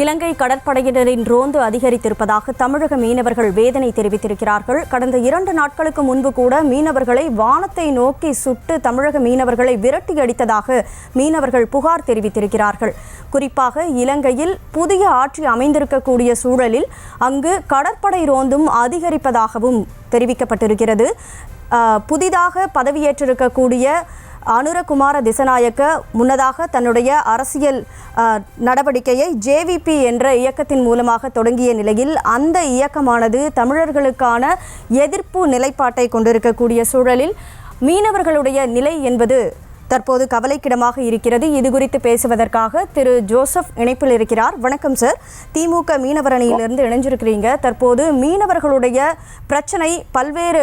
இலங்கை கடற்படையினரின் ரோந்து அதிகரித்திருப்பதாக தமிழக மீனவர்கள் வேதனை தெரிவித்திருக்கிறார்கள். கடந்த 2 நாட்களுக்கு முன்பு கூட மீனவர்களை வானத்தை நோக்கி சுட்டு தமிழக மீனவர்களை விரட்டி அடித்ததாக மீனவர்கள் புகார் தெரிவித்திருக்கிறார்கள். குறிப்பாக இலங்கையில் புதிய ஆட்சி அமைந்திருக்கக்கூடிய சூழலில் அங்கு கடற்படை ரோந்தும் அதிகரிப்பதாகவும் தெரிவிக்கப்பட்டிருக்கிறது. புதிதாக பதவியேற்றிருக்கக்கூடிய அனுரகுமார திசநாயக்க முன்னதாக தன்னுடைய அரசியல் நடவடிக்கையை JVP என்ற இயக்கத்தின் மூலமாக தொடங்கிய நிலையில் அந்த இயக்கமானது தமிழர்களுக்கான எதிர்ப்பு நிலைப்பாட்டை கொண்டிருக்கக்கூடிய சூழலில் மீனவர்களுடைய நிலை என்பது தற்போது கவலைக்கிடமாக இருக்கிறது. இது குறித்து பேசுவதற்காக திரு ஜோசப் இணைப்பில் இருக்கிறார். வணக்கம் சார். திமுக மீனவர் அணியிலிருந்து இணைஞ்சிருக்கிறீங்க. தற்போது மீனவர்களுடைய பிரச்சனை பல்வேறு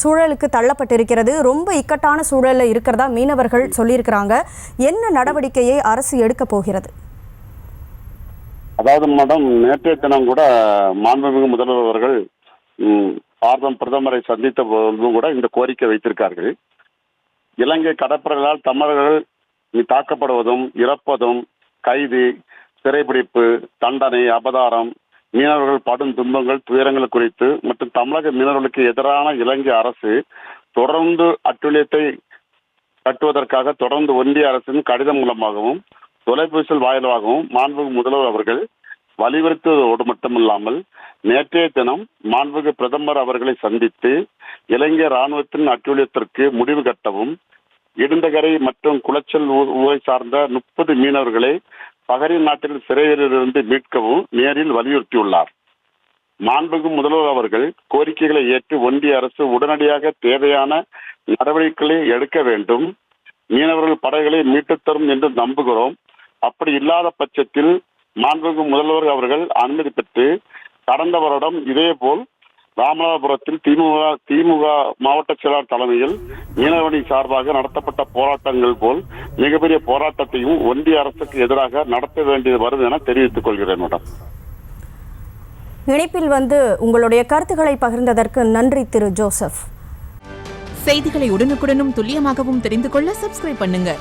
சூழலுக்கு தள்ளப்பட்டிருக்கிறது. ரொம்ப இக்கட்டான சூழலில் இருக்கிறதா மீனவர்கள் சொல்லியிருக்கிறாங்க. என்ன நடவடிக்கையை அரசு எடுக்க போகிறது? அதாவது மேடம், நேற்றைய தினம் கூட மாண்புமிகு முதல்வர் அவர்கள் பிரதமரை சந்தித்த போதும் கூட இந்த கோரிக்கை வைத்திருக்கார்கள். இலங்கை கடற்படைகளால் தமிழர்கள் தாக்கப்படுவதும் இறப்பதும் கைது சிறைப்பிடிப்பு தண்டனை அபதாரம் மீனவர்கள் படும் துன்பங்கள் துயரங்கள் குறித்து மற்றும் தமிழக மீனவர்களுக்கு எதிரான இலங்கை அரசு தொடர்ந்து அட்டுழியத்தை கட்டுவதற்காக தொடர்ந்து ஒன்றிய அரசின் கடிதம் மூலமாகவும் தொலைபேசியில் வாயிலாகவும் மாண்புமிகு முதல்வர் அவர்கள் வலியுறுத்துவதோடு மட்டுமில்லாமல் நேற்றைய தினம் மாண்புமிகு பிரதமர் அவர்களை சந்தித்து இலங்கை இராணுவத்தின் அட்டூழியத்திற்கு முடிவு கட்டவும் இடுந்தகரை மற்றும் குளச்சல் ஊரை சார்ந்த 30 மீனவர்களை பஹ்ரைன் நாட்டில் சிறையிலிருந்து மீட்கவும் நேரில் வலியுறுத்தியுள்ளார். மாண்புமிகு முதல்வர் அவர்கள் கோரிக்கைகளை ஏற்று ஒன்றிய அரசு உடனடியாக தேவையான நடவடிக்கைகளை எடுக்க வேண்டும். மீனவர்கள் படகுகளை மீட்டுத் தரும் என்று நம்புகிறோம். அப்படி இல்லாத பட்சத்தில் மாண்புமிகு முதல்வர் அவர்கள் அனுமதி பெற்று கடந்த வருடம் இதேபோல் ராமநாதபுரத்தில் திமுக மாவட்ட செயலாளர் தலைமையில் மீனவணி சார்பாக நடத்தப்பட்ட போராட்டங்கள் போல் மிகப்பெரிய போராட்டத்தையும் ஒன்றிய அரசுக்கு எதிராக நடத்த வேண்டியது வரும் என தெரிவித்துக் கொள்கிறேன் மேடம். இணைப்பில் உங்களுடைய கருத்துக்களை பகிர்ந்ததற்கு நன்றி திரு ஜோசப். செய்திகளை உடனுக்குடனும் துல்லியமாகவும் தெரிந்து கொள்ள சப்ஸ்கிரைப் பண்ணுங்க.